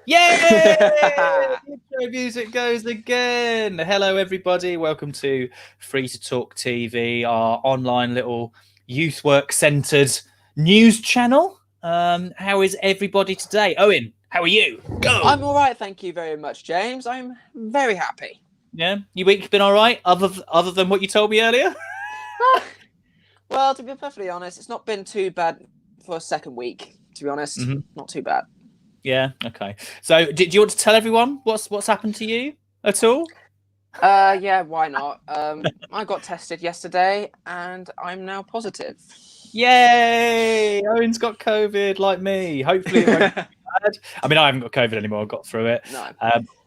Yay! Intro music goes again. Hello, everybody. Welcome to Free2talk TV, our online little youth work centered news channel. How is everybody today? Owen, how are you? Go. I'm all right, thank you very much, James. I'm very happy. Yeah, your week's been all right, other than what you told me earlier. Well, to be perfectly honest, it's not been too bad for a second week. To be honest, not too bad. Yeah. Okay. So, do you want to tell everyone what's happened to you at all? Yeah, why not? I got tested yesterday, and I'm now positive. Yay! Owen's got COVID like me. Hopefully it won't be bad. I mean, I haven't got COVID anymore. I got through it. No.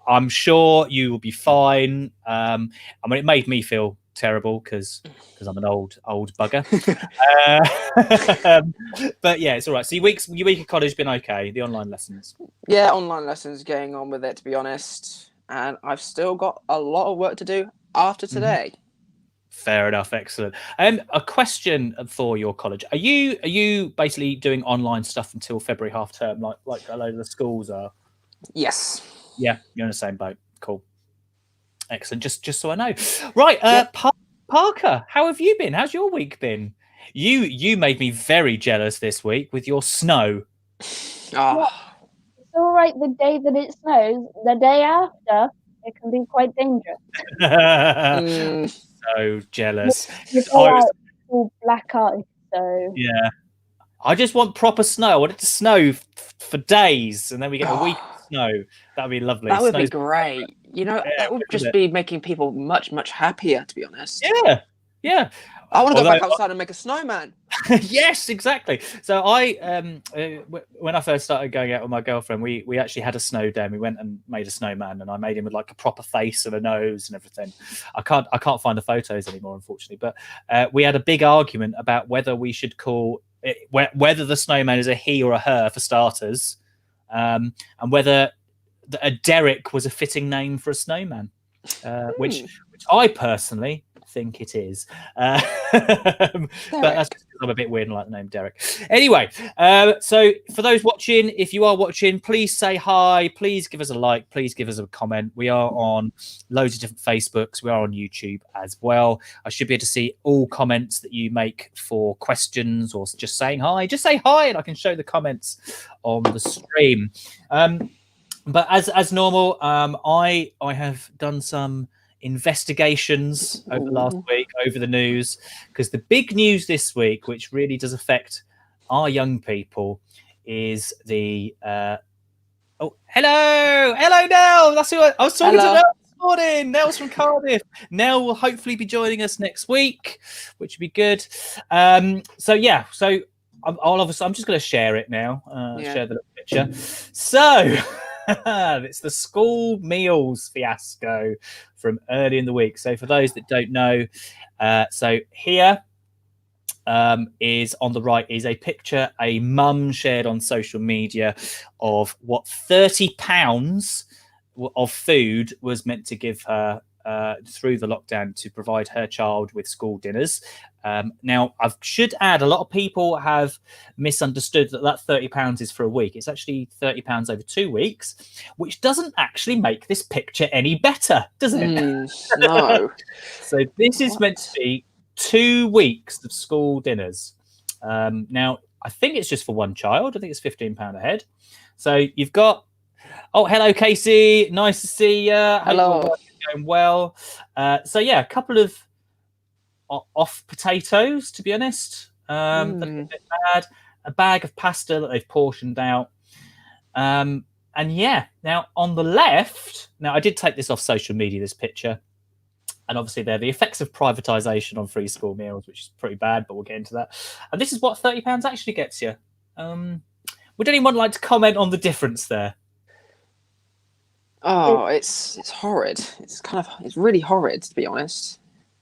I'm sure you will be fine. I mean, it made me feel terrible because I'm an old bugger. But yeah, it's all right. So your week at college been okay? The online lessons? Yeah, online lessons, getting on with it, to be honest. And I've still got a lot of work to do after today. Fair enough. Excellent. A question for your college: Are you basically doing online stuff until February half term, like a load of the schools are? Yes. Yeah, you're in the same boat. Cool. Excellent. Just so I know. Right. Parker, how have you been? How's your week been? You made me very jealous this week with your snow. Oh. It's all right the day that it snows. The day after, it can be quite dangerous. So jealous. You go out all black ice, so yeah. I just want proper snow. I want it to snow for days, and then we get a week of snow. That'd be lovely. That would be great. You know, that would just be making people much, much happier, to be honest. Yeah. I want to go back outside and make a snowman. Yes, exactly. So when I first started going out with my girlfriend, we actually had a snow day. And we went and made a snowman, and I made him with like a proper face and a nose and everything. I can't find the photos anymore, unfortunately. But we had a big argument about whether we should call it, whether the snowman is a he or a her for starters, and whether a derrick was a fitting name for a snowman, which I personally think it is. But that's because I'm a bit weird and like the name Derek. Anyway, so for those watching, if you are watching, please say hi. Please give us a like. Please give us a comment. We are on loads of different Facebooks. We are on YouTube as well. I should be able to see all comments that you make for questions or just saying hi. Just say hi and I can show the comments on the stream. But as normal, I have done some investigations over the last week over the news, because the big news this week, which really does affect our young people, is the hello Nell. That's who I was talking to Nell this morning. Nell's from Cardiff. Nell will hopefully be joining us next week, which would be good. I'm just going to share it now. Share the little picture. So it's the school meals fiasco from early in the week. So for those that don't know, so here is on the right is a picture a mum shared on social media of what £30 of food was meant to give her through the lockdown to provide her child with school dinners. Now, I should add, a lot of people have misunderstood that £30 is for a week. It's actually £30 over 2 weeks, which doesn't actually make this picture any better, does it? No. So this is meant to be 2 weeks of school dinners. Now, I think it's just for one child. I think it's £15 a head. So you've got, hello, Casey. Nice to see you. Hello. Going well. So yeah, a couple of off potatoes, to be honest. That's a bit bad. A bag of pasta that they've portioned out. And yeah, now on the left, now I did take this off social media, this picture. And obviously they're the effects of privatisation on free school meals, which is pretty bad, but we'll get into that. And this is what £30 actually gets you. Would anyone like to comment on the difference there? Oh, it's horrid. It's really horrid, to be honest.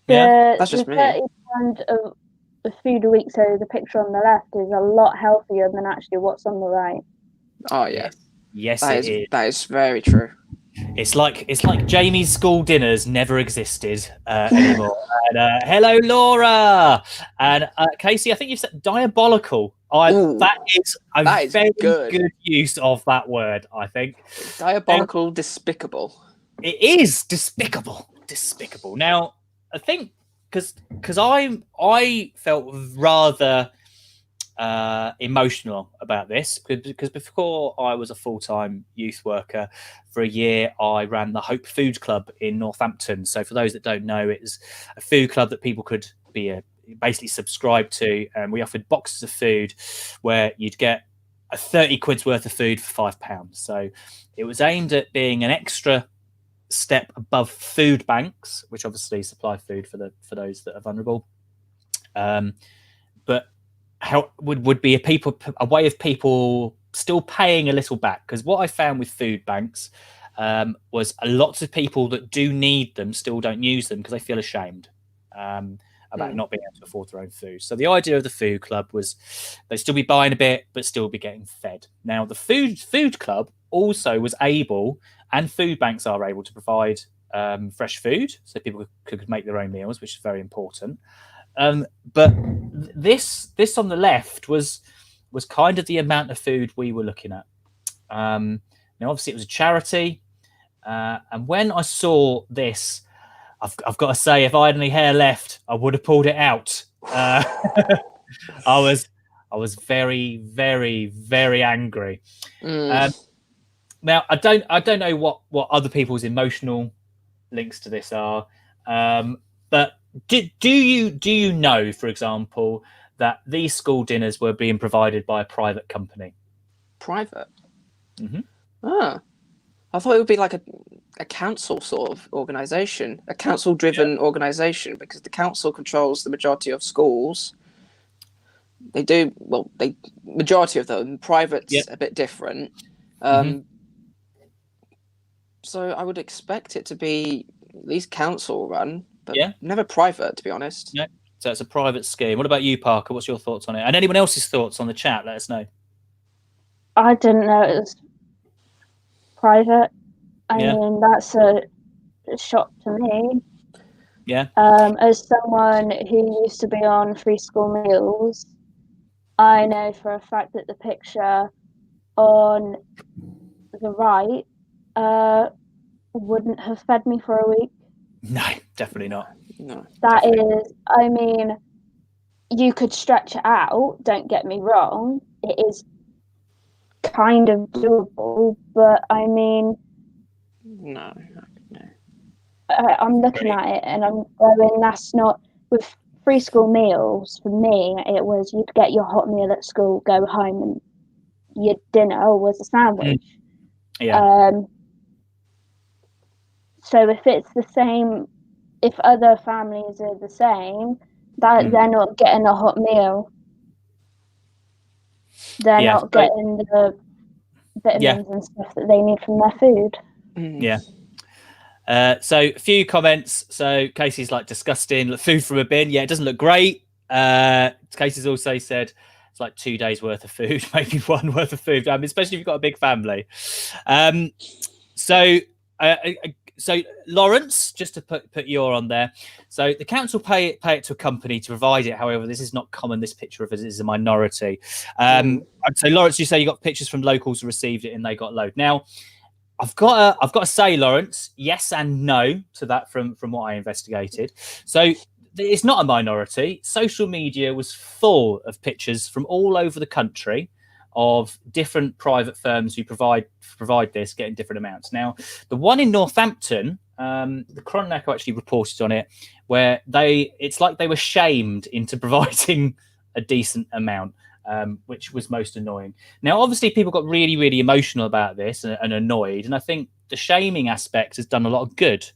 That's just me. £30 of food a week, so the picture on the left is a lot healthier than actually what's on the right. Oh yeah. Yes, it is. That is very true. It's like Jamie's school dinners never existed anymore. And hello, Laura, and Casey. I think you've said diabolical. That is a very good use of that word. I think diabolical, despicable. It is despicable. Now, I think because I felt rather emotional about this because before I was a full-time youth worker for a year, I ran the Hope Food Club in Northampton. So for those that don't know, it's a food club that people could be basically subscribe to, and we offered boxes of food where you'd get a 30 quid's worth of food for £5. So it was aimed at being an extra step above food banks, which obviously supply food for those that are vulnerable, but how would be a way of people still paying a little back. Because what I found with food banks was a lots of people that do need them still don't use them because they feel ashamed about not being able to afford their own food. So the idea of the food club was they'd still be buying a bit but still be getting fed. Now the food club also was able, and food banks are able, to provide fresh food so people could make their own meals, which is very important. But this on the left was kind of the amount of food we were looking at. Now, obviously, it was a charity, and when I saw this, I've got to say, if I had any hair left, I would have pulled it out. I was very, very, very angry. Now, I don't know what other people's emotional links to this are, but. Do you know, for example, that these school dinners were being provided by a private company? Private? Mm-hmm. Ah, I thought it would be like a council sort of organisation, a council-driven organisation, because the council controls the majority of schools. They do, well, majority of them. Private's a bit different. So I would expect it to be at least council-run. But never private, to be honest. No, so it's a private scheme. What about you, Parker? What's your thoughts on it? And anyone else's thoughts on the chat, let us know. I didn't know it was private. I mean, that's a shock to me. Yeah. As someone who used to be on free school meals, I know for a fact that the picture on the right wouldn't have fed me for a week. No, definitely not. No. That is, I mean, you could stretch it out, don't get me wrong. It is kind of doable, but I mean... No. I'm looking at it and I'm going, that's not... With free school meals, for me, it was you'd get your hot meal at school, go home, and your dinner was a sandwich. So if it's the same, if other families are the same, that they're not getting a hot meal. They're not getting the vitamins and stuff that they need from their food. So a few comments. So Casey's like, disgusting. Food from a bin. Yeah, it doesn't look great. Casey's also said it's like 2 days worth of food, maybe one worth of food. I mean, especially if you've got a big family. So Lawrence, just to put your on there. So the council pay it to a company to provide it. However, this is not common. This picture of it is a minority. So Lawrence, you say you got pictures from locals who received it and they got load. Now, I've got to say, Lawrence, yes and no to that from what I investigated. So it's not a minority. Social media was full of pictures from all over the country of different private firms who provide this, getting different amounts. Now, the one in Northampton, the Chronicle Echo actually reported on it, where it's like they were shamed into providing a decent amount, which was most annoying. Now, obviously, people got really, really emotional about this and annoyed, and I think the shaming aspect has done a lot of good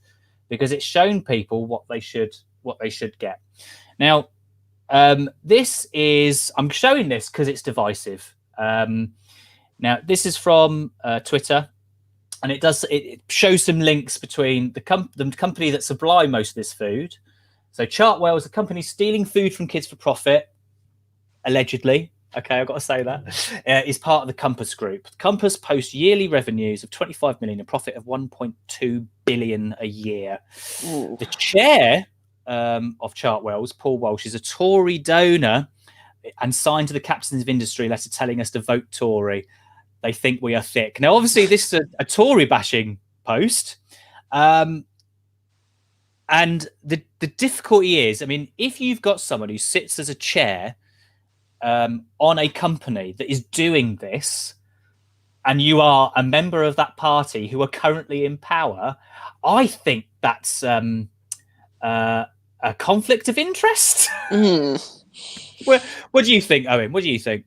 because it's shown people what they should get. Now, I'm showing this because it's divisive. Now, this is from Twitter, and it shows some links between the company that supply most of this food. So Chartwell is a company stealing food from kids for profit, allegedly. Okay, I've got to say that, is part of the Compass Group. Compass posts yearly revenues of 25 million, a profit of 1.2 billion a year. Ooh. The chair of Chartwell's, Paul Walsh, is a Tory donor and signed to the Captains of Industry letter telling us to vote Tory. They think we are thick. Now, obviously, this is a Tory bashing post. And the difficulty is, I mean, if you've got someone who sits as a chair on a company that is doing this, and you are a member of that party who are currently in power, I think that's a conflict of interest. What do you think, Owen? What do you think?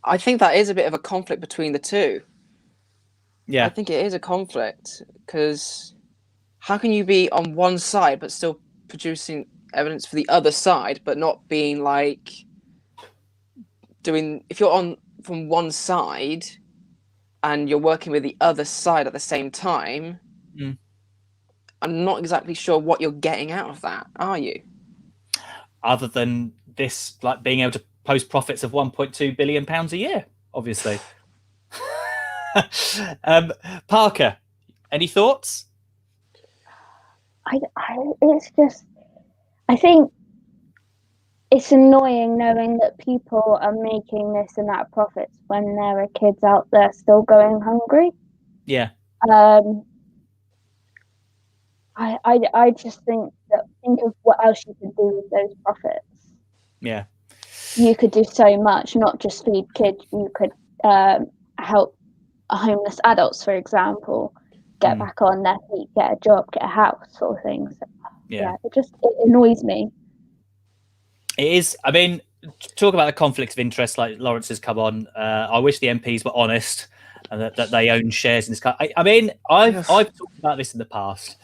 I think that is a bit of a conflict between the two. Yeah, I think it is a conflict, because how can you be on one side but still producing evidence for the other side, but not being like doing, if you're on from one side and you're working with the other side at the same time, I'm not exactly sure what you're getting out of that, are you? Other than this, like being able to post profits of 1.2 billion pounds a year, obviously. Parker, any thoughts? It's just, I think it's annoying knowing that people are making this amount of profits when there are kids out there still going hungry. Yeah. I just think of what else you could do with those profits. Yeah. You could do so much, not just feed kids. You could help homeless adults, for example, get back on their feet, get a job, get a house, sort of thing. So, yeah, it annoys me. It is. I mean, talk about the conflict of interest, like Lawrence has come on. I wish the MPs were honest and that they own shares in this company. I mean, I've talked about this in the past.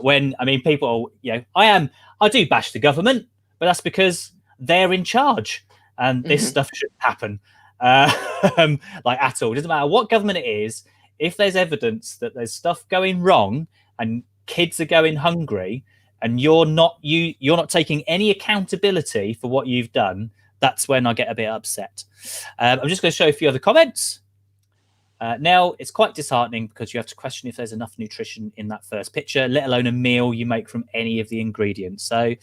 When, I mean, people, I do bash the government, but that's because they're in charge and this stuff shouldn't happen. Like at all. It doesn't matter what government it is. If there's evidence that there's stuff going wrong and kids are going hungry, and you're not taking any accountability for what you've done, that's when I get a bit upset. I'm just going to show a few other comments. Now, it's quite disheartening because you have to question if there's enough nutrition in that first picture, let alone a meal you make from any of the ingredients. So,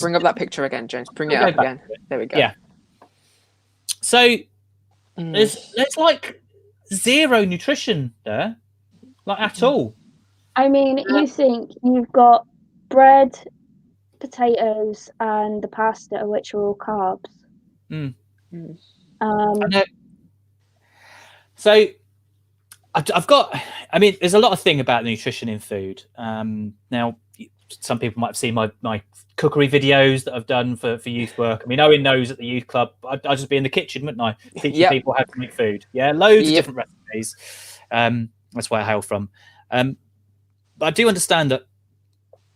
bring up that picture again, James. Bring it up again. There we go. Yeah. So, there's like zero nutrition there, like at all. I mean, you think you've got bread, potatoes, and the pasta, which are all carbs. So I've got, I mean, there's a lot of thing about nutrition in food. Now, some people might have seen my cookery videos that I've done for youth work. I mean, Owen knows at the youth club, I'd just be in the kitchen, wouldn't I? Teaching people how to make food. Yeah, loads of different recipes. That's where I hail from. But I do understand that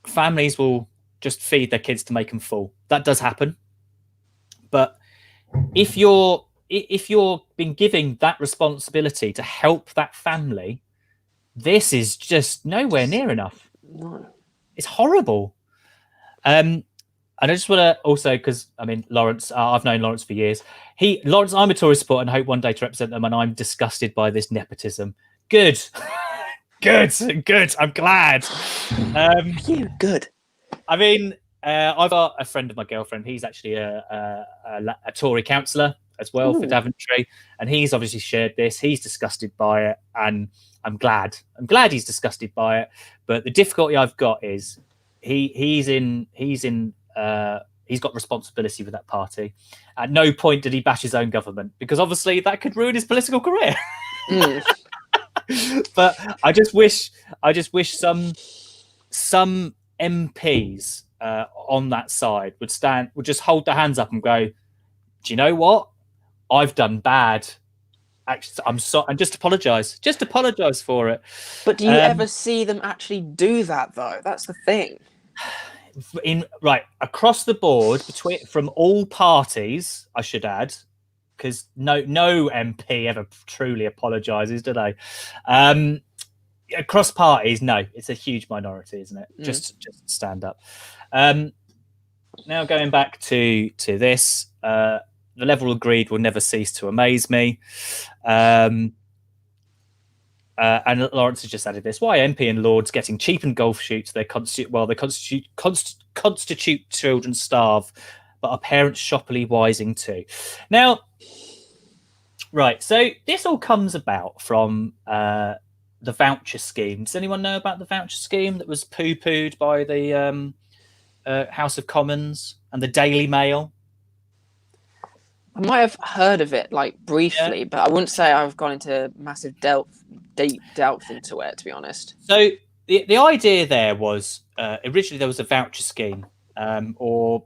families will just feed their kids to make them full. That does happen. But if you're being given that responsibility to help that family, this is just nowhere near enough. No. It's horrible. And I just want to also, because I mean, Lawrence, I've known Lawrence for years. Lawrence, I'm a Tory supporter and hope one day to represent them, and I'm disgusted by this nepotism. Good. Good. I'm glad. Good. I mean, I've got a friend of my girlfriend. He's actually a Tory councillor as well for Daventry, and he's obviously shared this. He's disgusted by it, and I'm glad he's disgusted by it. But the difficulty I've got is he's got responsibility for that party. At no point did he bash his own government, because obviously that could ruin his political career. But I just wish some MPs on that side would just hold their hands up and go, do you know what? I've done bad. Actually, I'm sorry, and just apologise for it. But do you ever see them actually do that, though? That's the thing. Across the board, from all parties, I should add, because no MP ever truly apologises, do they? Across parties, no, it's a huge minority, isn't it? Just stand up. Now going back to this, the level of greed will never cease to amaze me. And Lawrence has just added this: why MP and Lords getting cheap and golf shoots? They constitute children starve, but our parents shoppily wising too. Now, right, so this all comes about from the voucher scheme. Does anyone know about the voucher scheme that was poo-pooed by the House of Commons and the Daily Mail? I might have heard of it, like, briefly, but I wouldn't say I've gone into massive deep delve into it, to be honest. So the idea there was originally there was a voucher scheme, or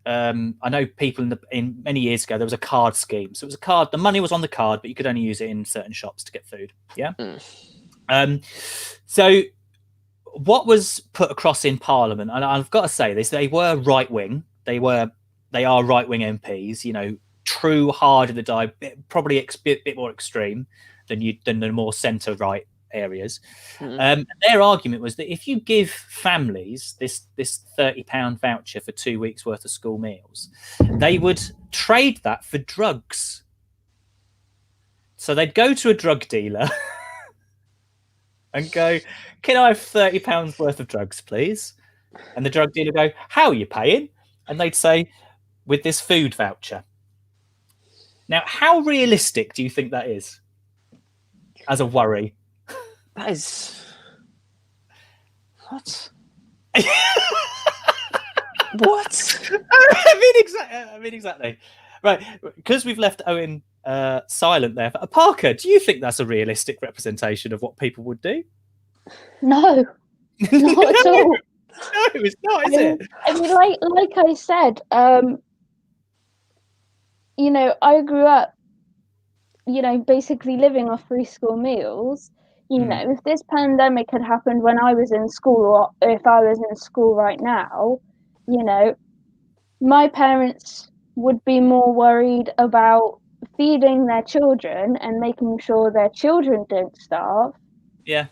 I know people in many years ago there was a card scheme. So it was a card. The money was on the card, but you could only use it in certain shops to get food. Yeah. So what was put across in Parliament, and I've got to say this, they were right wing. They are right wing MPs. You know, true hard in the die, probably a bit more extreme than the more centre right areas. Their argument was that if you give families this £30 voucher for 2 weeks worth of school meals, they would trade that for drugs. So they'd go to a drug dealer and go, "Can I have £30 worth of drugs, please?" And the drug dealer would go, "How are you paying?" And they'd say, "With this food voucher." Now, how realistic do you think that is as a worry? That is... What? What? I mean, exactly. Right, because we've left Owen silent there. Parker, do you think that's a realistic representation of what people would do? No, not at all. No, it's not, is it? I mean, like I said, you know, I grew up, you know, basically living off free school meals. You know, if this pandemic had happened when I was in school, or if I was in school right now, you know, my parents would be more worried about feeding their children and making sure their children don't starve. Yeah.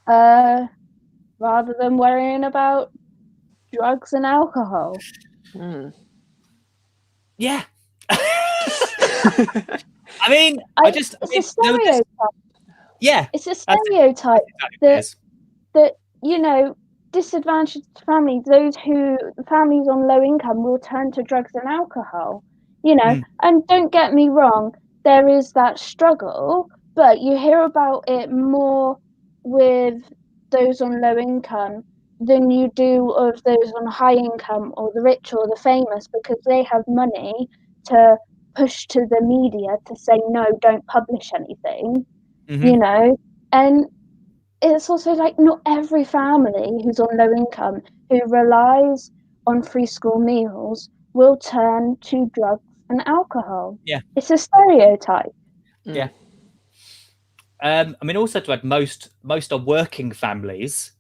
Rather than worrying about drugs and alcohol. Yeah. I mean, it's a stereotype. Yeah, it's a stereotype that you know, disadvantaged families, families on low income, will turn to drugs and alcohol. You know, and don't get me wrong, there is that struggle, but you hear about it more with those on low income than you do of those on high income or the rich or the famous, because they have money to push to the media to say, no, don't publish anything. You know, and it's also like not every family who's on low income who relies on free school meals will turn to drugs and alcohol. Yeah, it's a stereotype. Yeah. I mean, also to add, most are working families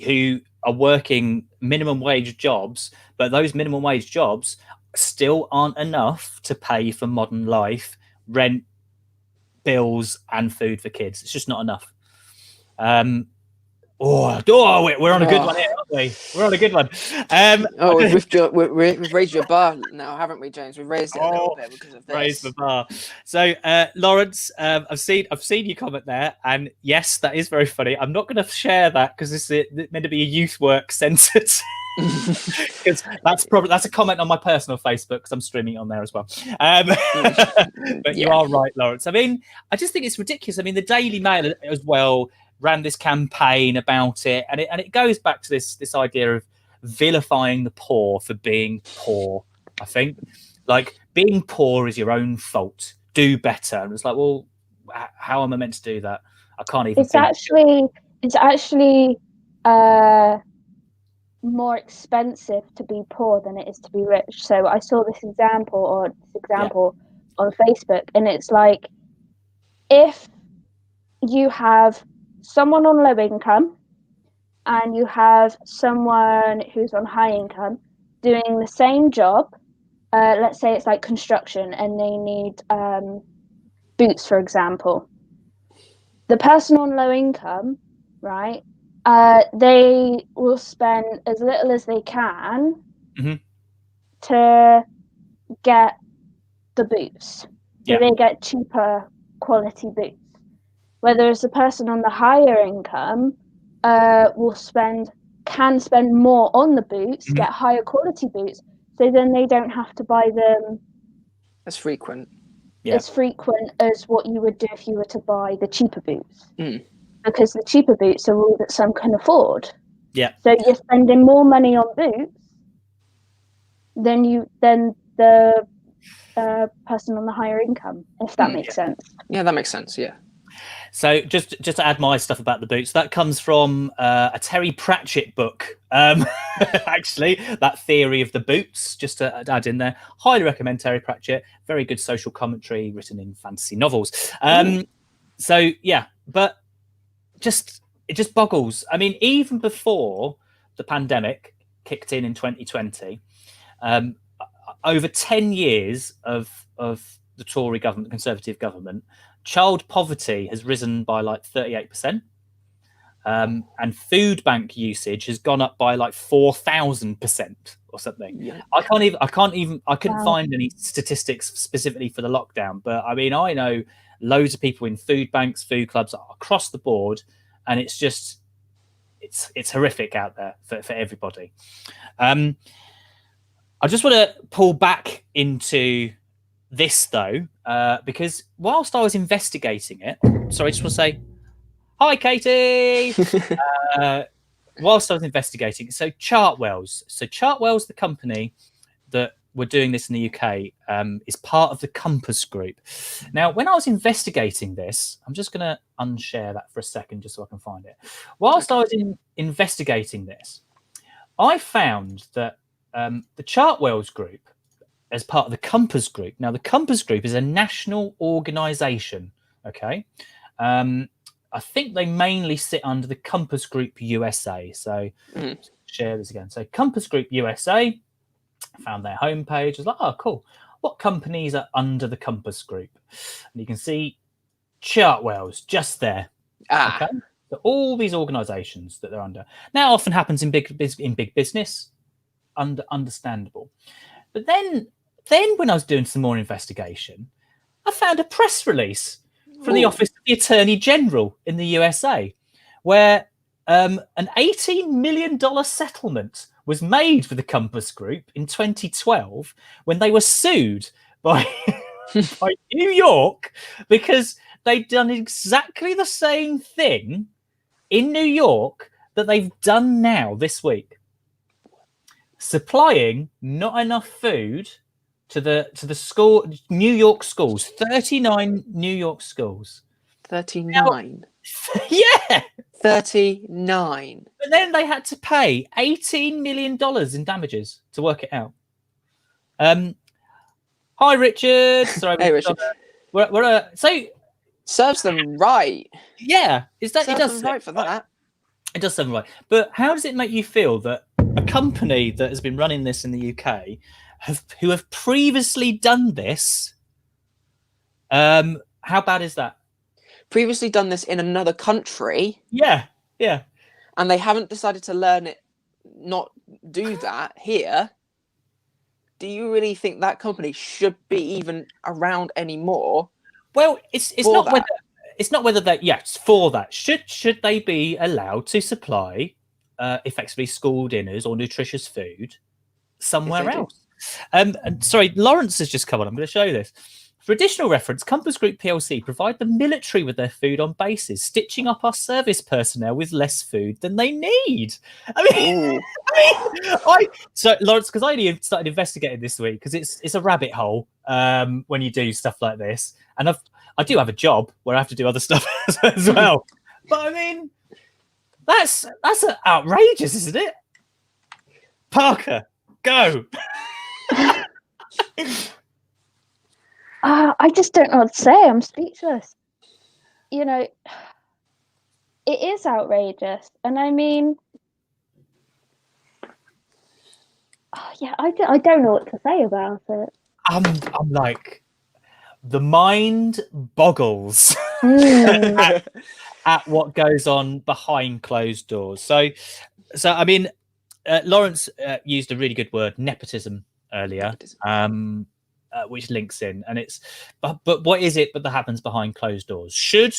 who are working minimum wage jobs, but those minimum wage jobs still aren't enough to pay for modern life, rent, bills, and food for kids. It's just not enough. We're on a good one here, aren't we? We're on a good one. We've raised your bar now, haven't we, James? We've raised it a little bit because of this. Raised the bar. So, Lawrence, I've seen your comment there, and yes, that is very funny. I'm not going to share that because this is meant to be a youth work censored. Because that's a comment on my personal Facebook, because I'm streaming it on there as well. But you are right, Lawrence. I mean, I just think it's ridiculous. I mean, the Daily Mail as well ran this campaign about it, and it goes back to this idea of vilifying the poor for being poor. I think, like, being poor is your own fault. Do better. And it's like, well, how am I meant to do that? I can't even. It's actually more expensive to be poor than it is to be rich. So I saw this example on Facebook, and it's like, if you have someone on low income and you have someone who's on high income doing the same job, let's say it's like construction and they need boots, for example. The person on low income, right, they will spend as little as they can to get the boots. So Yeah. they get cheaper quality boots. Whereas the person on the higher income can spend more on the boots, get higher quality boots, so then they don't have to buy them As frequent. as frequent as what you would do if you were to buy the cheaper boots. because the cheaper boots are all that some can afford. Yeah. So you're spending more money on boots than the person on the higher income, if that makes sense. Yeah, that makes sense. Yeah. So just to add my stuff about the boots, that comes from a Terry Pratchett book. Actually, that theory of the boots, just to add in there. Highly recommend Terry Pratchett. Very good social commentary written in fantasy novels. So yeah, but it just boggles. I mean, even before the pandemic kicked in 2020, over 10 years of the Tory government, Conservative government, child poverty has risen by like 38%, and food bank usage has gone up by like 4,000% or something. Yeah. I couldn't find any statistics specifically for the lockdown, but I mean, I know loads of people in food banks, food clubs across the board, and it's just it's horrific out there for everybody. I just want to pull back into this though, because whilst I was investigating it, sorry, I just want to say hi, Katie. Whilst I was investigating, so Chartwell's the company that were doing this in the UK, is part of the Compass Group. Now, when I was investigating this, I'm just going to unshare that for a second just so I can find it. Whilst I was investigating this, I found that the Chartwell's group, as part of the Compass Group. Now, the Compass Group is a national organisation, okay? I think they mainly sit under the Compass Group USA. So share this again. So Compass Group USA, found their homepage. I was like, oh, cool. What companies are under the Compass Group? And you can see Chartwell's just there. Okay? So all these organisations that they're under. Now, often happens in big business, understandable. But then when I was doing some more investigation, I found a press release from the Office of the Attorney General in the USA, where an $18 million settlement was made for the Compass Group in 2012 when they were sued by New York because they'd done exactly the same thing in New York that they've done now this week. Supplying not enough food to the school, New York schools, 39 New York schools. 39. Now, yeah, 39. But then they had to pay $18 million in damages to work it out. Hi, Richard. Sorry, hey, Richard. So serves them right. Yeah, it does them right for that. It does serve them right. But how does it make you feel that a company that has been running this in the UK, who have previously done this, how bad is that? Previously done this in another country. Yeah. And they haven't decided to learn it, not do that here. Do you really think that company should be even around anymore? Well, it's not whether that. Yes, for that. Should they be allowed to supply effectively school dinners or nutritious food somewhere else? And sorry, Lawrence has just come on. I'm going to show you this. For additional reference, Compass Group PLC provide the military with their food on bases, stitching up our service personnel with less food than they need. So Lawrence, because I only started investigating this week because it's a rabbit hole when you do stuff like this, and I do have a job where I have to do other stuff as well. But I mean, that's outrageous, isn't it? Parker, go. I just don't know what to say. I'm speechless. You know, it is outrageous, and I mean, I don't know what to say about it. I'm like, the mind boggles at what goes on behind closed doors. So I mean, Lawrence used a really good word, nepotism, earlier. which links in, and it's but what is it? But that happens behind closed doors. Should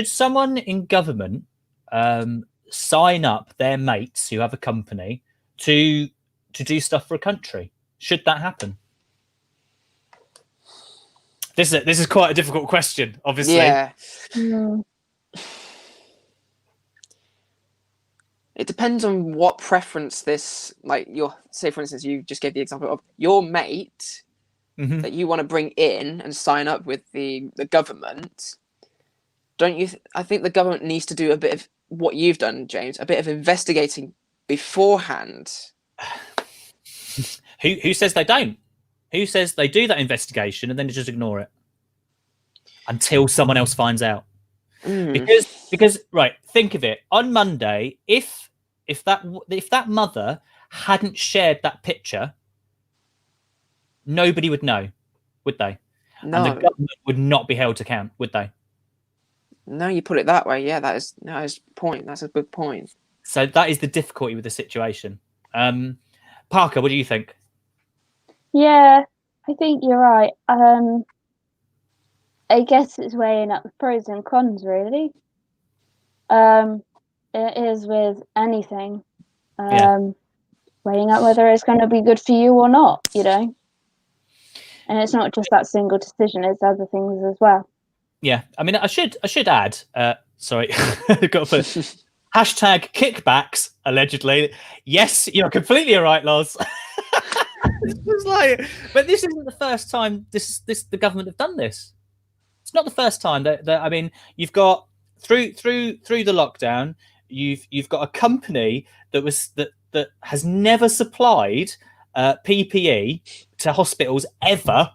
someone in government sign up their mates who have a company to do stuff for a country? Should that happen? This is quite a difficult question, obviously. Yeah. Mm. It depends on what preference this, like say for instance, you just gave the example of your mate that you want to bring in and sign up with the government. Don't you? I think the government needs to do a bit of what you've done, James, a bit of investigating beforehand. Who says they don't? Who says they do that investigation and then just ignore it until someone else finds out? Because right, think of it. On Monday, if that mother hadn't shared that picture, nobody would know, would they? No. And the government would not be held to account, would they? No, you put it that way. Yeah, that is point. That's a good point. So that is the difficulty with the situation. Parker, what do you think? Yeah, I think you're right. I guess it's weighing up the pros and cons, really. It is with anything. Weighing up whether it's going to be good for you or not, you know. And it's not just that single decision; it's other things as well. Yeah, I mean, I should add. Sorry, I've got to put hashtag kickbacks allegedly. Yes, you're completely right, Loz. It's like, but this isn't the first time the government have done this. It's not the first time that I mean, you've got through the lockdown, you've got a company that has never supplied PPE to hospitals ever,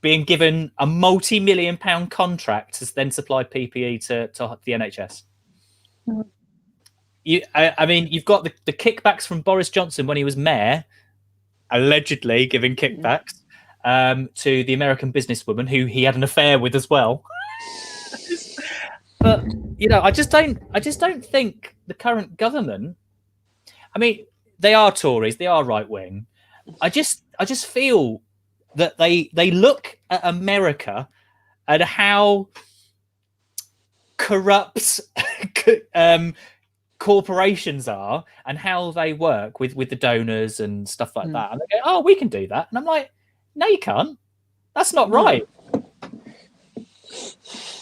being given a multi-million-pound contract to then supply PPE to the NHS. I mean, you've got the kickbacks from Boris Johnson when he was mayor, allegedly giving kickbacks to the American businesswoman who he had an affair with as well. But you know, I just don't think the current government. I mean, they are Tories, they are right wing. I just feel that they look at America and how corrupt corporations are and how they work with the donors and stuff like that. And they go, "Oh, we can do that," and I'm like, "No, you can't. That's not right."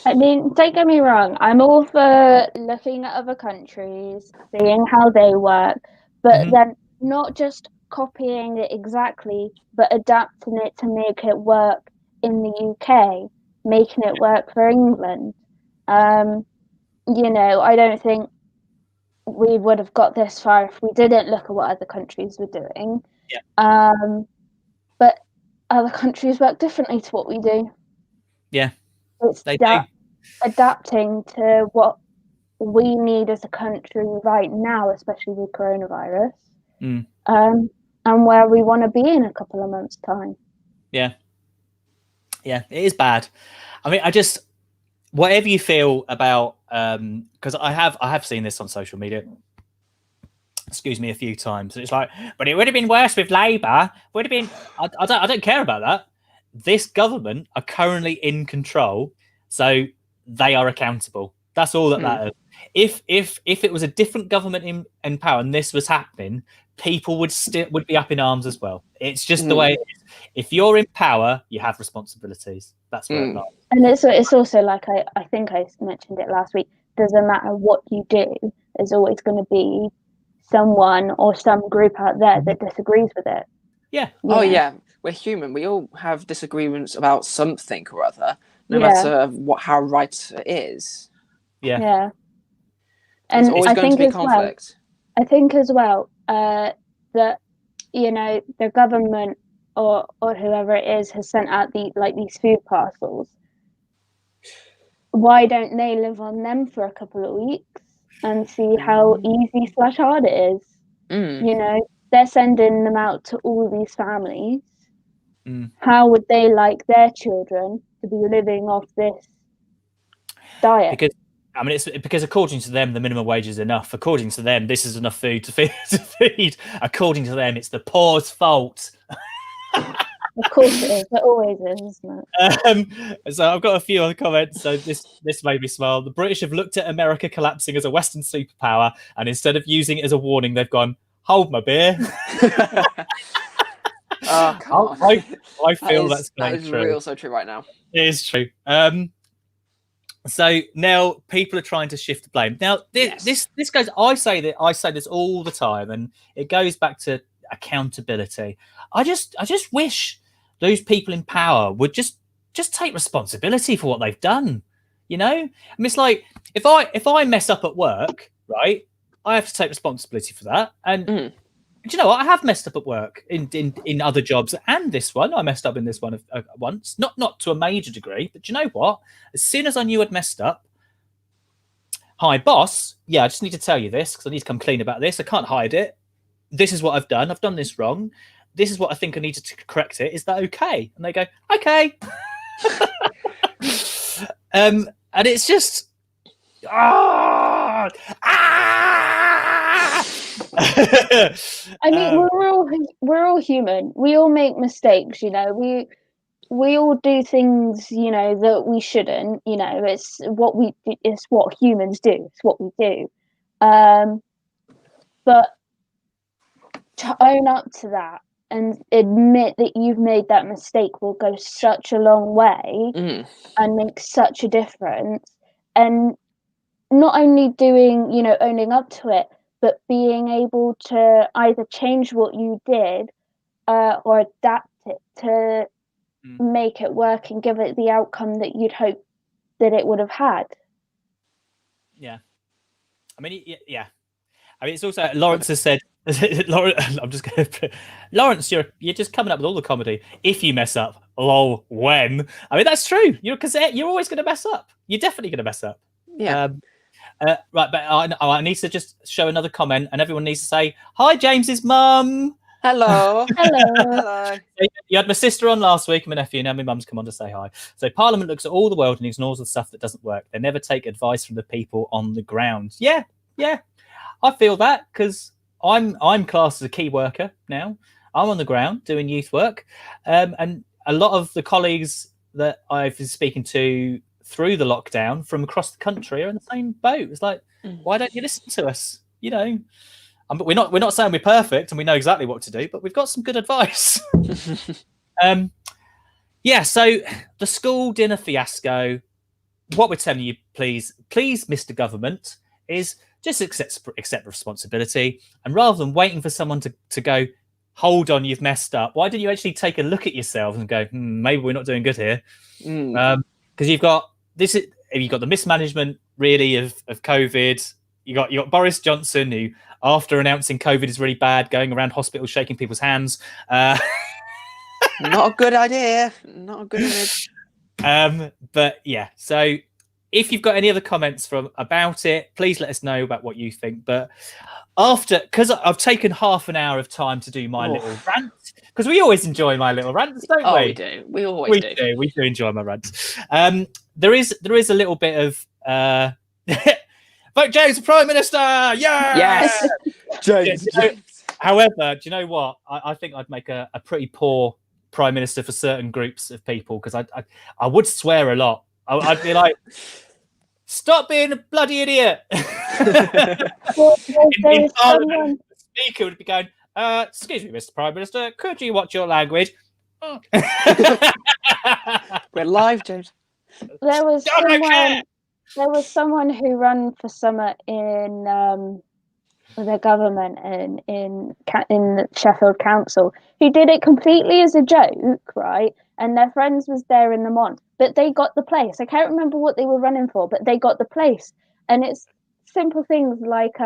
I mean, don't get me wrong. I'm all for looking at other countries, seeing how they work, but then not just copying it exactly, but adapting it to make it work in the UK, making it work for England. You know, I don't think we would have got this far if we didn't look at what other countries were doing. Yeah. But other countries work differently to what we do. Yeah. It's adapting to what we need as a country right now, especially with coronavirus, and where we want to be in a couple of months' time. Yeah, it is bad. I mean, whatever you feel about, because I have seen this on social media. Excuse me, a few times. It's like, but it would have been worse with Labour. Would have been. I don't care about that. This government are currently in control, so they are accountable. That's all that matters. If it was a different government in power and this was happening, people would be up in arms as well. It's just the way it is. If you're in power, you have responsibilities. That's where it lies. And it's also like I think I mentioned it last week. Doesn't matter what you do, there's always going to be someone or some group out there that disagrees with it. Yeah. Oh yeah, we're human. We all have disagreements about something or other, no matter how right it is. Yeah. Yeah. And there's always I going think to be as conflict. I think as well that, you know, the government or whoever it is has sent out these food parcels. Why don't they live on them for a couple of weeks and see how easy / hard it is? You know, they're sending them out to all these families. How would they like their children to be living off this diet? Because I mean, it's because according to them, the minimum wage is enough. According to them, this is enough food to feed. According to them, it's the poor's fault. Of course it is. It always is, isn't it? So I've got a few other comments. So this made me smile. The British have looked at America collapsing as a Western superpower, and instead of using it as a warning, they've gone, "Hold my beer." Oh, come on. I feel that's that is true. real so true right now. It is true. So now people are trying to shift the blame. Now this goes. I say this all the time, and it goes back to accountability. I just wish those people in power would just take responsibility for what they've done. You know, I mean, it's like if I mess up at work, right, I have to take responsibility for that. And do you know what? I have messed up at work in other jobs, and this one I messed up in this one once, not to a major degree, but do you know what? As soon as I knew I'd messed up, hi boss, yeah, I just need to tell you this because I need to come clean about this. I can't hide it. This is what I've done. I've done this wrong. This is what I think I needed to correct it. Is that okay? And they go, okay. And it's just, I mean, we're all human. We all make mistakes, you know. We all do things, you know, that we shouldn't. You know, it's what humans do. It's what we do. But to own up to that and admit that you've made that mistake will go such a long way and make such a difference. And not only owning up to it, but being able to either change what you did or adapt it to make it work and give it the outcome that you'd hope that it would have had. Yeah. I mean, yeah. I mean, it's also, Lawrence has said, Lawrence, you're just coming up with all the comedy. If you mess up, lol, when? I mean, that's true. You're always going to mess up. You're definitely going to mess up. Yeah. Right, but I need to just show another comment, and everyone needs to say, hi, James's mum. Hello. Hello. You had my sister on last week and my nephew, now my mum's come on to say hi. So Parliament looks at all the world and ignores the stuff that doesn't work. They never take advice from the people on the ground. Yeah. I feel that because I'm classed as a key worker now. I'm on the ground doing youth work. And a lot of the colleagues that I've been speaking to through the lockdown from across the country are in the same boat. It's like, why don't you listen to us? You know, we're not saying we're perfect and we know exactly what to do, but we've got some good advice. So the school dinner fiasco, what we're telling you, please, Mr. Government, is just accept responsibility. And rather than waiting for someone to go, hold on, you've messed up, why don't you actually take a look at yourselves and go, maybe we're not doing good here? Because you've got the mismanagement really of COVID. You got Boris Johnson, who after announcing COVID is really bad, going around hospitals shaking people's hands. Not a good idea. Not a good image. But yeah, so if you've got any other comments about it, please let us know about what you think. But because I've taken half an hour of time to do my little rant, because we always enjoy my little rants, don't we? We do. We always do. We do enjoy my rants. There is a little bit of vote James for Prime Minister. Yeah. Yes. James. However, do you know what? I think I'd make a pretty poor Prime Minister for certain groups of people, because I would swear a lot. I'd be like, stop being a bloody idiot. in Parliament, the speaker would be going, excuse me, Mr. Prime Minister, could you watch your language? We're live, James. There was someone who ran for summer in the government and in the Sheffield Council who did it completely as a joke, right? And their friends was there in the Mon, but they got the place. I can't remember what they were running for, but they got the place. And it's simple things like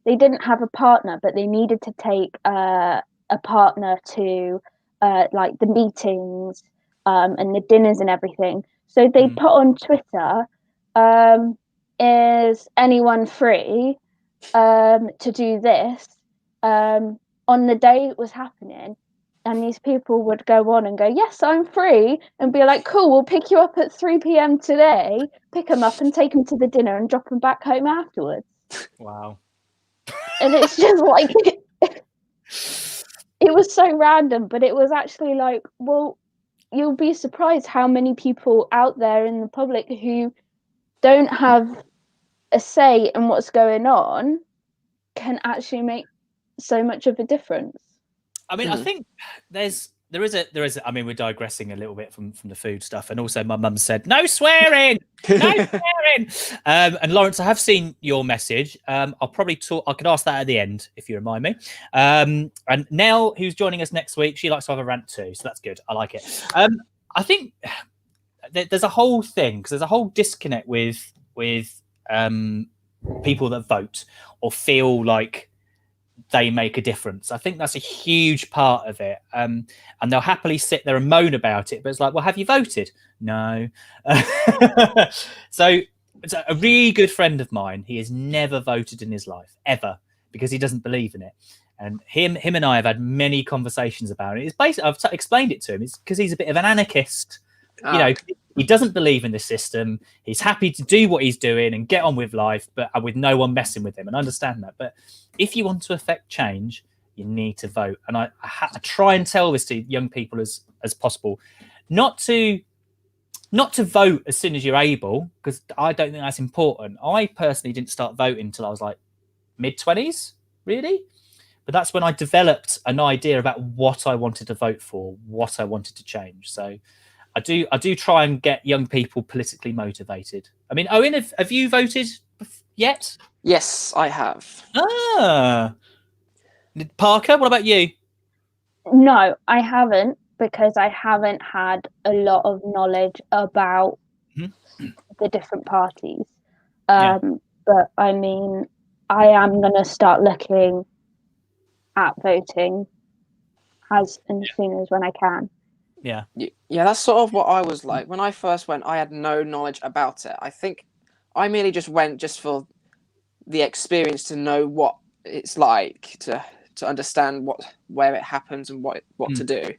they didn't have a partner, but they needed to take a partner to like the meetings and the dinners and everything. So they put on Twitter, is anyone free to do this on the day it was happening? And these people would go on and go, yes, I'm free, and be like, cool, we'll pick you up at 3 p.m. today, pick them up and take them to the dinner and drop them back home afterwards. Wow. And it's just like... it was so random, but it was actually like, well, you'll be surprised how many people out there in the public who don't have a say in what's going on can actually make so much of a difference. I mean, I think there is I mean, we're digressing a little bit from the food stuff, and also my mum said no swearing, no swearing. And Lawrence, I have seen your message. I'll probably talk. I could ask that at the end if you remind me. And Nell, who's joining us next week, she likes to have a rant too, so that's good. I like it. I think there's a whole thing, because there's a whole disconnect with people that vote or feel like they make a difference. I think that's a huge part of it. And they'll happily sit there and moan about it, but it's like, well, have you voted? No. So it's a really good friend of mine. He has never voted in his life, ever, because he doesn't believe in it. And him and I have had many conversations about it. It's basically, I've explained it to him. It's because he's a bit of an anarchist. You know, he doesn't believe in the system. He's happy to do what he's doing and get on with life, but with no one messing with him, and I understand that. But if you want to affect change, you need to vote. And I try and tell this to young people as possible, not to vote as soon as you're able, because I don't think that's important. I personally didn't start voting until I was like mid-20s, really. But that's when I developed an idea about what I wanted to vote for, what I wanted to change. So I do try and get young people politically motivated. I mean, Owen, have you voted yet? Yes, I have. Parker, what about you? No, I haven't, because I haven't had a lot of knowledge about the different parties. But I mean, I am going to start looking at voting as soon as when I can. Yeah, that's sort of what I was like. When I first went, I had no knowledge about it. I think I merely just went just for the experience, to know what it's like, to understand where it happens and what to do.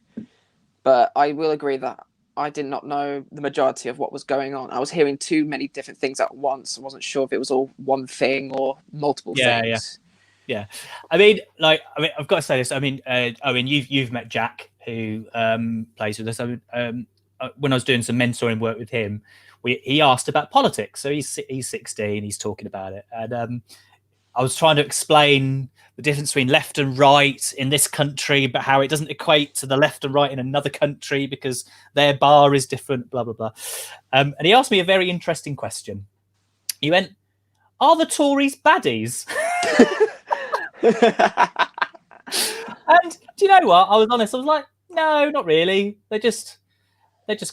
But I will agree that I did not know the majority of what was going on. I was hearing too many different things at once. I wasn't sure if it was all one thing or multiple things. Yeah. I mean, I've got to say this. I mean, Owen, you've met Jack, who plays with us. When I was doing some mentoring work with him, he asked about politics. So he's 16. He's talking about it, and I was trying to explain the difference between left and right in this country, but how it doesn't equate to the left and right in another country because their bar is different. Blah blah blah. And he asked me a very interesting question. He went, "Are the Tories baddies?" And do you know what? I was honest. I was like, no, not really. They just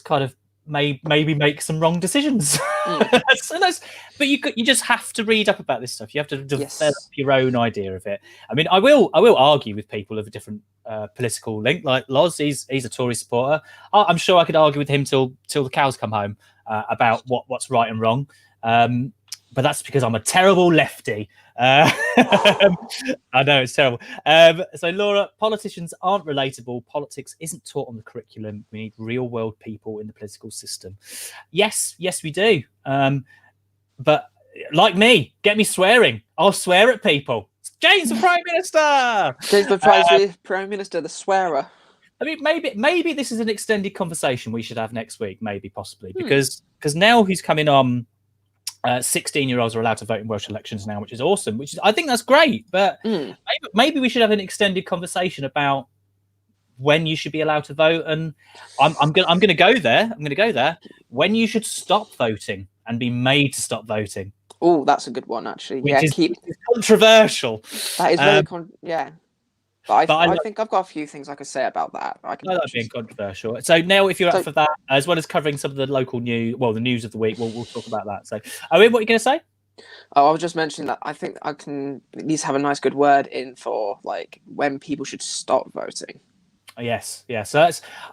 kind of maybe make some wrong decisions. But you just have to read up about this stuff. You have to develop your own idea of it. I mean, I will argue with people of a different political link, like Loz. He's a Tory supporter. I'm sure I could argue with him till the cows come home about what's right and wrong. But that's because I'm a terrible lefty. I know, it's terrible. So, Laura, politicians aren't relatable. Politics isn't taught on the curriculum. We need real-world people in the political system. Yes, we do. But like me, get me swearing. I'll swear at people. James, the Prime Minister! James, the Prime Minister, the swearer. I mean, maybe this is an extended conversation we should have next week, maybe, possibly. Because now who's coming on... 16-year-olds are allowed to vote in Welsh elections now, which is awesome. I think that's great. But maybe we should have an extended conversation about when you should be allowed to vote. And I'm going to go there. I'm going to go there. When you should stop voting and be made to stop voting. Oh, that's a good one, actually. Which is controversial. That is very But I think I've got a few things I could say about that. That's being controversial. So now, if you're up for that, as well as covering some of the local news, the news of the week, we'll talk about that. So, Owen, what are you going to say? Oh, I was just mentioning that I think I can at least have a nice good word in for like when people should stop voting. Yes. So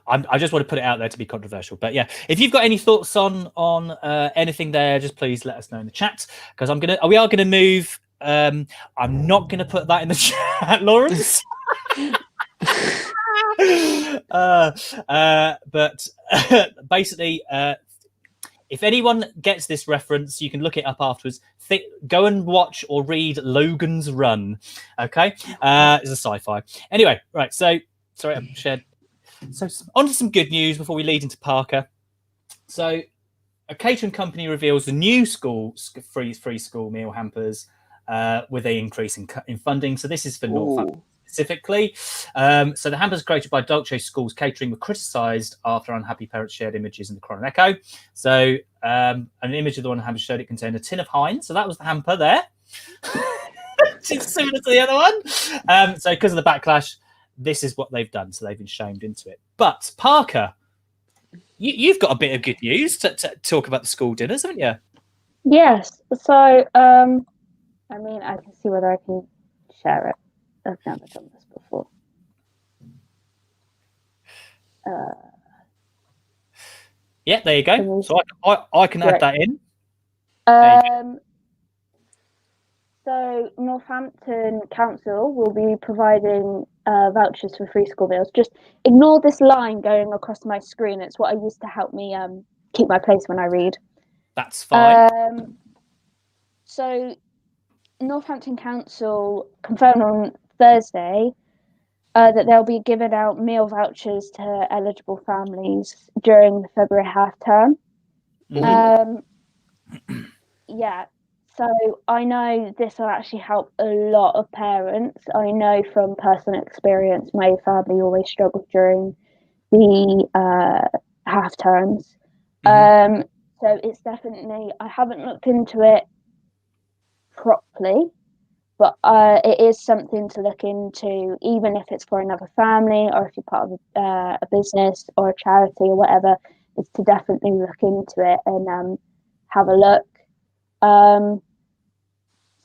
I just want to put it out there to be controversial. But yeah, if you've got any thoughts on anything there, just please let us know in the chat, because we are gonna move. I'm not gonna put that in the chat, Lawrence. But basically, if anyone gets this reference, you can look it up afterwards. Go and watch or read Logan's Run. Okay, it's a sci-fi. Anyway, right. So sorry, I've shared. So on to some good news before we lead into Parker. So a catering company reveals the new free school meal hampers with an increase in funding. So this is for Northampton specifically. So the hampers created by Voucher Schools Catering were criticised after unhappy parents shared images in the Chronicle Echo. So an image of the one hamper showed it contained a tin of Heinz. So that was the hamper there. It's similar to the other one. So because of the backlash, this is what they've done. So they've been shamed into it. But Parker, you've got a bit of good news to talk about the school dinners, haven't you? Yes. So, I mean, I can see whether I can share it. I've never done this before. Yeah, there you go. So I can add that in. So Northampton Council will be providing vouchers for free school meals. Just ignore this line going across my screen. It's what I use to help me keep my place when I read. That's fine. So Northampton Council confirmed on Thursday that they'll be giving out meal vouchers to eligible families during the February half term. Yeah. So I know this will actually help a lot of parents. I know from personal experience, my family always struggled during the half terms. So it's definitely, I haven't looked into it properly, but it is something to look into, even if it's for another family or if you're part of a business or a charity or whatever, is to definitely look into it and have a look.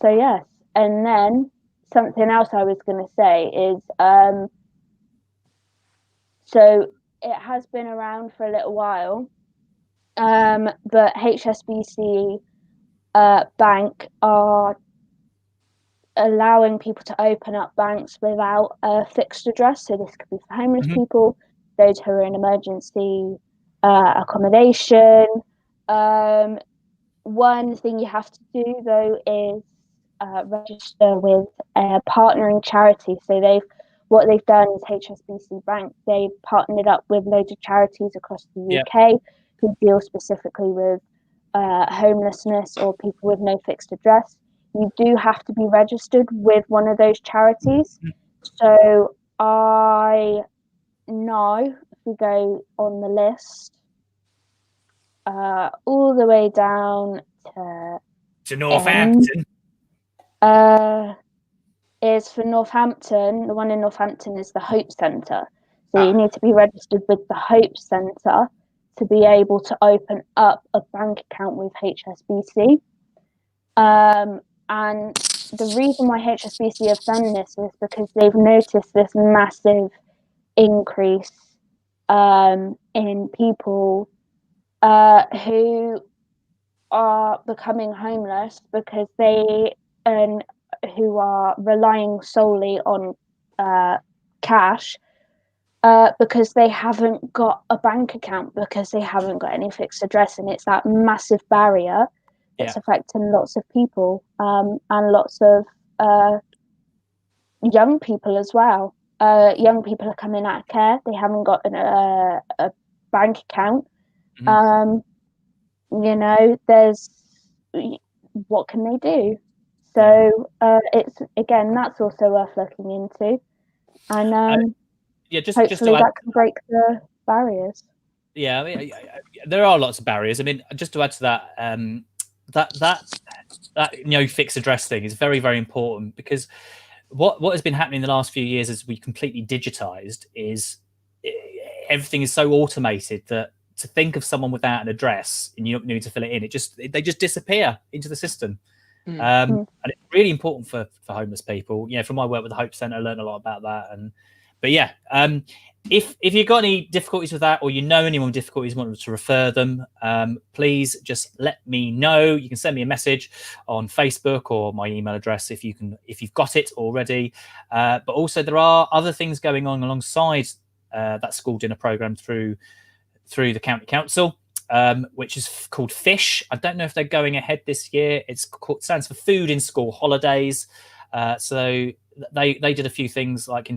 So yes, and then something else I was going to say is, so it has been around for a little while, but HSBC Bank are allowing people to open up banks without a fixed address. So this could be for homeless people, those who are in emergency accommodation. One thing you have to do though is register with a partnering charity. So what they've done is HSBC Bank, they've partnered up with loads of charities across the UK who deal specifically with homelessness or people with no fixed address. You do have to be registered with one of those charities. So I know if we go on the list all the way down to Northampton. Is for Northampton. The one in Northampton is the Hope Centre. So you need to be registered with the Hope Centre to be able to open up a bank account with HSBC. And the reason why HSBC have done this is because they've noticed this massive increase in people who are becoming homeless because who are relying solely on cash because they haven't got a bank account, because they haven't got any fixed address, and it's that massive barrier that's affecting lots of people and lots of young people as well. Young people are coming out of care, they haven't got a bank account. There's what can they do? So it's again, that's also worth looking into, and hopefully that can break the barriers. Yeah, I mean, there are lots of barriers. I mean, just to add to that, that fixed address thing is very, very important, because what has been happening in the last few years as we completely digitized is everything is so automated that to think of someone without an address and you don't need to fill it in, they just disappear into the system. And it's really important for homeless people. From my work with the Hope Centre, I learned a lot about that. But if you've got any difficulties with that, or anyone with difficulties, want to refer them, please just let me know. You can send me a message on Facebook or my email address if you've got it already. But also there are other things going on alongside that school dinner programme through the county council. which is called FISH. I don't know if they're going ahead this year. It stands for Food in School Holidays. So they did a few things like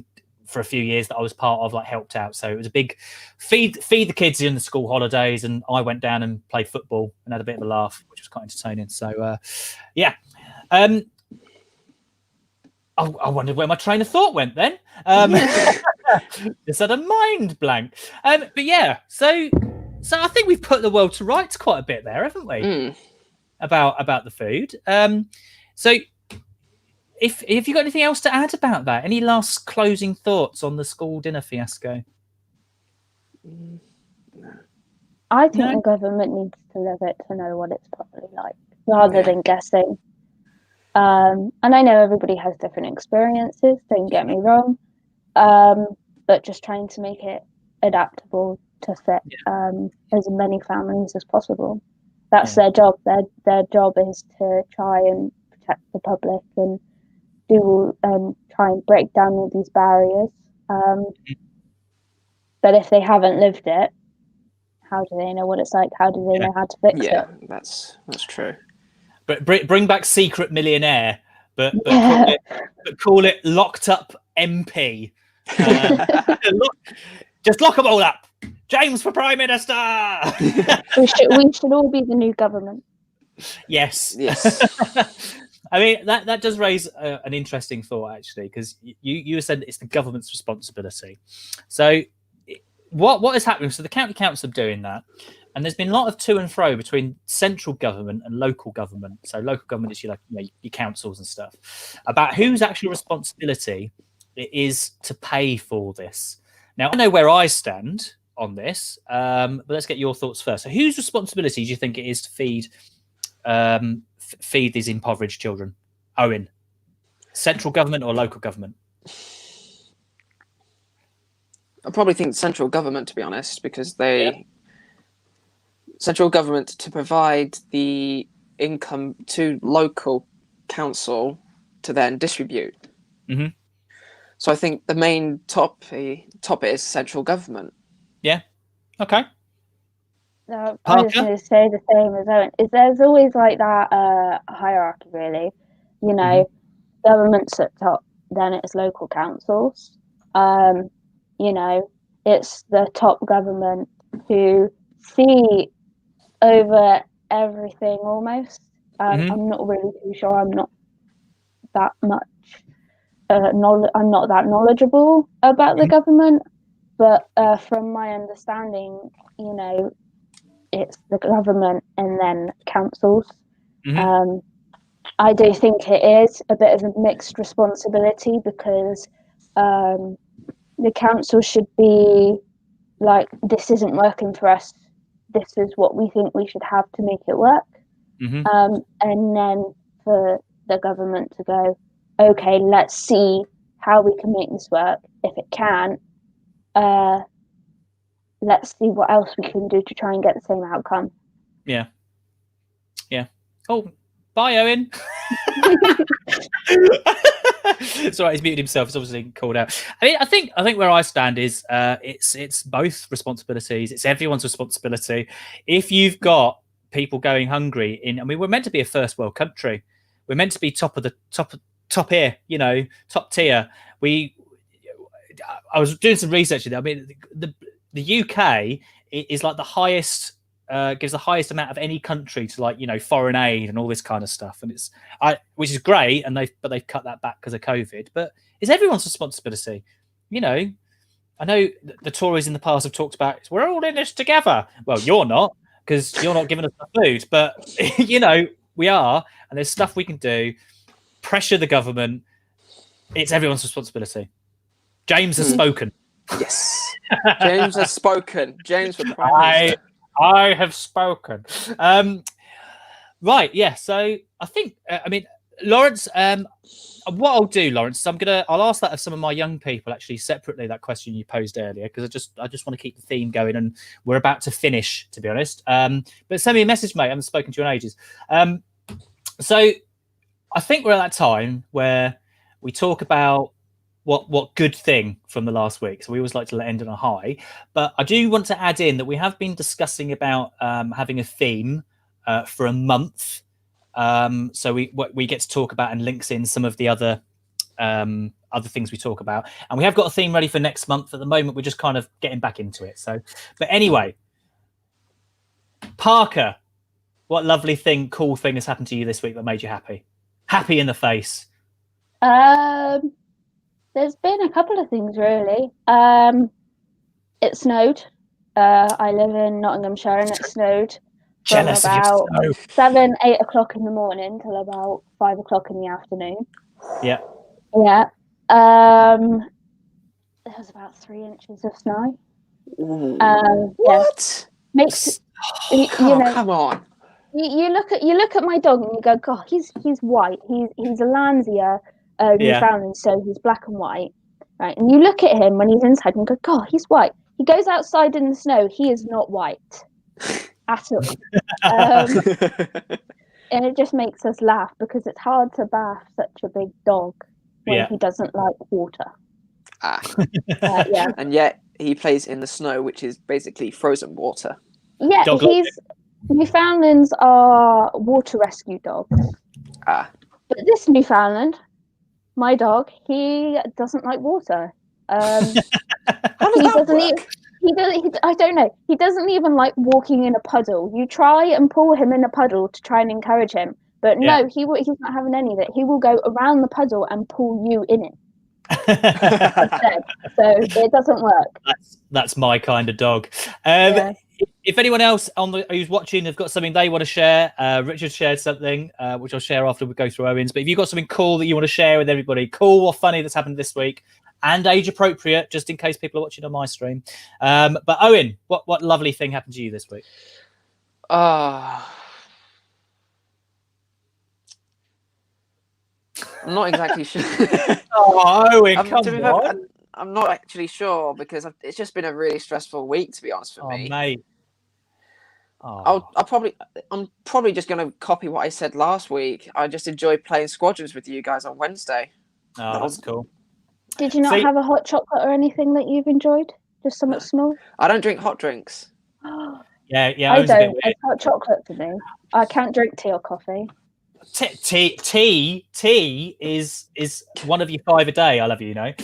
for a few years that I was part of, like helped out. So it was a big feed the kids in the school holidays, and I went down and played football and had a bit of a laugh, which was quite entertaining. So yeah. I wondered where my train of thought went then. Just had a mind blank. But yeah, so I think we've put the world to rights quite a bit there, haven't we? About the food. So if you got anything else to add about that, any last closing thoughts on the school dinner fiasco? I think the government needs to live it to know what it's probably like, rather than guessing. And I know everybody has different experiences, don't get me wrong, but just trying to make it adaptable to fit as many families as possible. That's their job. Their job is to try and protect the public and try and break down all these barriers. But if they haven't lived it, how do they know what it's like? How do they know how to fix it? Yeah, that's true. But bring back Secret Millionaire, but call it Locked Up MP. Just lock them all up. James for Prime Minister. we should all be the new government. Yes. I mean, that does raise an interesting thought, actually, because you said it's the government's responsibility. So what is happening? So the county council are doing that, and there's been a lot of to and fro between central government and local government. So local government is your councils and stuff, about whose actual responsibility it is to pay for this. Now, I know where I stand on this, but let's get your thoughts first. So whose responsibility do you think it is to feed these impoverished children? Owen, central government or local government? I probably think central government, to be honest, because central government to provide the income to local council to then distribute. Mm-hmm. So I think the main top is central government. Yeah. Okay. No, I was going to say the same as Owen. There's always like that hierarchy, really. You know, government's at top, then it's local councils. You know, it's the top government who see over everything almost. I'm not really too sure. I'm not that much. I'm not that knowledgeable about the government, but from my understanding, you know, it's the government and then councils. I do think it is a bit of a mixed responsibility, because the council should be like, this isn't working for us, this is what we think we should have to make it work. And then for the government to go, okay, let's see how we can make this work. If it can, let's see what else we can do to try and get the same outcome. Yeah. Oh, bye, Owen. It's all right. He's muted himself. He's obviously called out. I mean, I think where I stand is it's both responsibilities. It's everyone's responsibility. If you've got people going hungry I mean, we're meant to be a first world country. We're meant to be top here, you know, top tier. I was doing some research in there. I mean, the UK is like the highest, gives the highest amount of any country to, like, you know, foreign aid and all this kind of stuff, and which is great. And they've cut that back because of COVID. But it's everyone's responsibility. You know, I know the Tories in the past have talked about, we're all in this together. Well, you're not, because you're not giving us the food, but you know, we are, and there's stuff we can do. Pressure the government. It's everyone's responsibility. James has spoken. Yes, James has spoken. James for Prime Minister. I have spoken. Right, yeah. So I think, I mean, Lawrence. What I'll do, Lawrence, is I'll ask that of some of my young people actually separately. That question you posed earlier, because I just want to keep the theme going, and we're about to finish, to be honest. But send me a message, mate. I haven't spoken to you in ages. So I think we're at that time where we talk about what good thing from the last week. So we always like to end on a high. But I do want to add in that we have been discussing about having a theme for a month. So we get to talk about and links in some of the other things we talk about. And we have got a theme ready for next month. At the moment, we're just kind of getting back into it. So, but anyway, Parker, what lovely thing, cool thing has happened to you this week that made you happy? Happy in the face. There's been a couple of things really. It snowed. I live in Nottinghamshire, and it snowed from Jealous about of your snow. 7, 8 o'clock in the morning till about 5 o'clock in the afternoon. Yeah. Yeah. There was about 3 inches of snow. What? Yeah. Makes Come on. You look at my dog and you go, God, he's white. He's a Landseer Newfoundland, so he's black and white, right? And you look at him when he's inside and go, God, he's white. He goes outside in the snow. He is not white at all. And it just makes us laugh because it's hard to bath such a big dog when he doesn't like water. Yeah. And yet he plays in the snow, which is basically frozen water. Yeah, Newfoundlands are water rescue dogs. But this Newfoundland, my dog, he doesn't like water. How does that work? I don't know. He doesn't even like walking in a puddle. You try and pull him in a puddle to try and encourage him, but no, he's not having any of it. He will go around the puddle and pull you in it. So it doesn't work. That's my kind of dog. If anyone else who's watching have got something they want to share, Richard shared something which I'll share after we go through Owen's. But if you've got something cool that you want to share with everybody, cool or funny that's happened this week, and age appropriate, just in case people are watching on my stream. But Owen, what lovely thing happened to you this week? I'm not exactly sure. Oh, Owen, come on. I'm not actually sure because it's just been a really stressful week, to be honest, for me. Mate. I'm probably just going to copy what I said last week. I just enjoyed playing Squadrons with you guys on Wednesday. Oh, that's cool. Did you not have a hot chocolate or anything that you've enjoyed? Just something small? I don't drink hot drinks. Yeah. I don't. It's hot chocolate for me. I can't drink tea or coffee. Tea is one of your 5 a day. I love you, But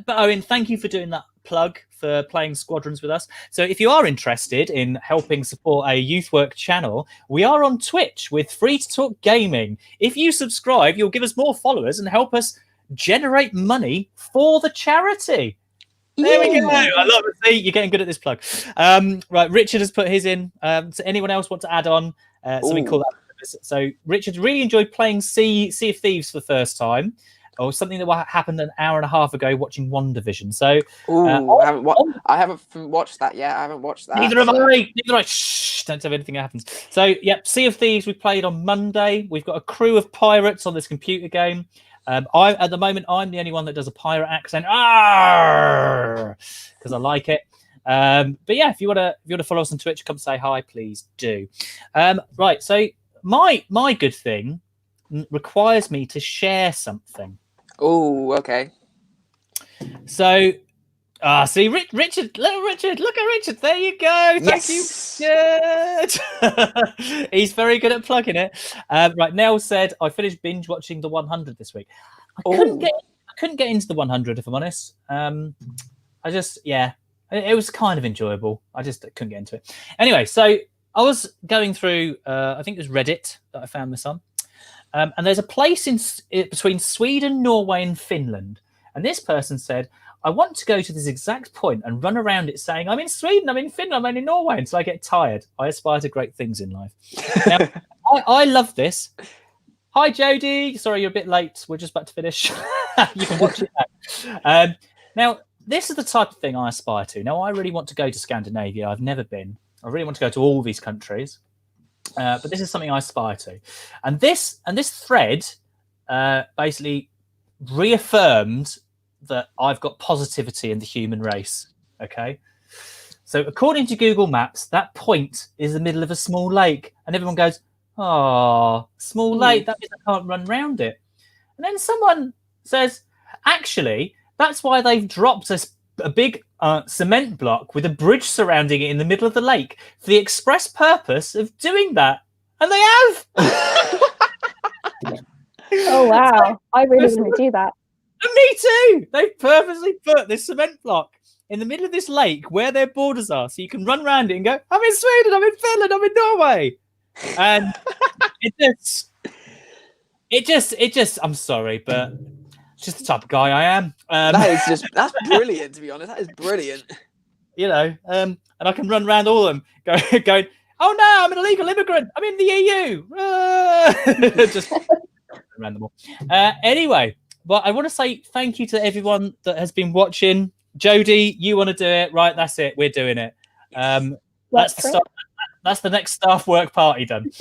Owen, thank you for doing that plug for playing Squadrons with us. So if you are interested in helping support a youth work channel, we are on Twitch with Free2talk Gaming. If you subscribe, you'll give us more followers and help us generate money for the charity. There we go. I love it. See, you're getting good at this plug. Right, Richard has put his in. So anyone else want to add on something cool? So Richard really enjoyed playing Sea of Thieves for the first time, or something that happened an hour and a half ago watching WandaVision. So I haven't watched that yet. I haven't watched that. Neither have I. Shh, don't tell me anything that happens. So Sea of Thieves we played on Monday. We've got a crew of pirates on this computer game. At the moment, I'm the only one that does a pirate accent, because I like it. But yeah, if you want to follow us on Twitch, come say hi, please do. Right, so my good thing requires me to share something. Oh, okay. So, see, Richard, look at Richard. There you go. Thank you. Good. He's very good at plugging it. Right, Nell said I finished binge watching the 100 this week. I couldn't get into the 100 if I'm honest. It was kind of enjoyable. I just couldn't get into it. Anyway, so I was going through. I think it was Reddit that I found this on. And there's a place between Sweden, Norway, and Finland. And this person said, I want to go to this exact point and run around it saying, I'm in Sweden, I'm in Finland, I'm in Norway, until I get tired. I aspire to great things in life. Now, I love this. Hi, Jodie. Sorry, you're a bit late. We're just about to finish. You can watch it now. Now, this is the type of thing I aspire to. Now, I really want to go to Scandinavia. I've never been. I really want to go to all these countries. But this is something I aspire to. And this thread basically reaffirmed that I've got positivity in the human race. Okay. So according to Google Maps, that point is the middle of a small lake. And everyone goes, oh, small lake. That means I can't run round it. And then someone says, actually, that's why they've dropped a big cement block with a bridge surrounding it in the middle of the lake for the express purpose of doing that. And they have. Oh, wow. I really want to do that. Me too. They've purposely put this cement block in the middle of this lake where their borders are, so you can run around it and go, I'm in Sweden, I'm in Finland, I'm in Norway. And it just, I'm sorry, but it's just the type of guy I am. That's brilliant, to be honest. That is brilliant. You know, and I can run around all of them going, oh no, I'm an illegal immigrant. I'm in the EU. Just around them all. Anyway, well, I want to say thank you to everyone that has been watching. Jodie, you want to do it? Right, that's it. We're doing it. That's the next staff work party done.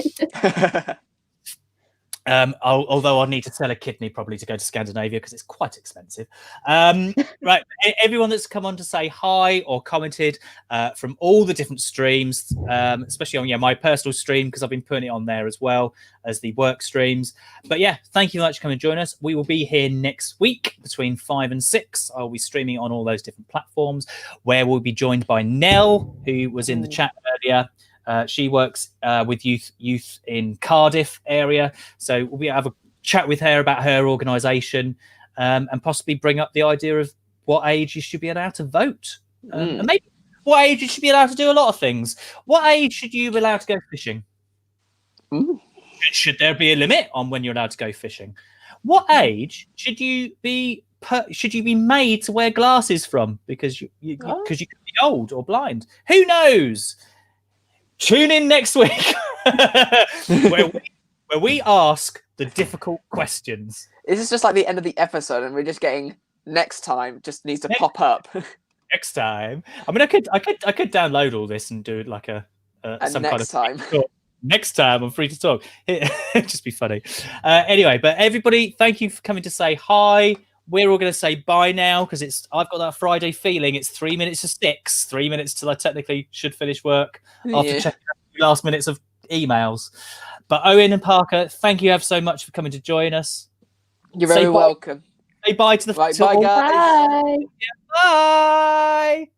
Although I'll need to sell a kidney probably to go to Scandinavia because it's quite expensive. Right, everyone that's come on to say hi or commented from all the different streams, especially on my personal stream because I've been putting it on there as well as the work streams. But yeah, thank you very much for coming and join us. We will be here next week between 5 and 6. I'll be streaming on all those different platforms where we'll be joined by Nell, who was in the chat earlier. She works with youth in Cardiff area. So we'll be have a chat with her about her organisation and possibly bring up the idea of what age you should be allowed to vote. And maybe what age you should be allowed to do a lot of things. What age should you be allowed to go fishing? Should there be a limit on when you're allowed to go fishing? What age should you be made to wear glasses from because you could be old or blind? Who knows? Tune in next week where we ask the difficult questions. This is just like the end of the episode, and we're just getting next time. Just needs to pop up. Next time. I mean, I could download all this and do it like some next kind of time. Next time on Free to Talk. It'd just be funny. Anyway, but everybody, thank you for coming to say hi. We're all going to say bye now because I've got that Friday feeling. It's 3 minutes to 6, 3 minutes till I technically should finish work after checking the last minutes of emails. But Owen and Parker, thank you ever so much for coming to join us. You're very welcome. Say bye to the Bye, guys. Bye. Bye.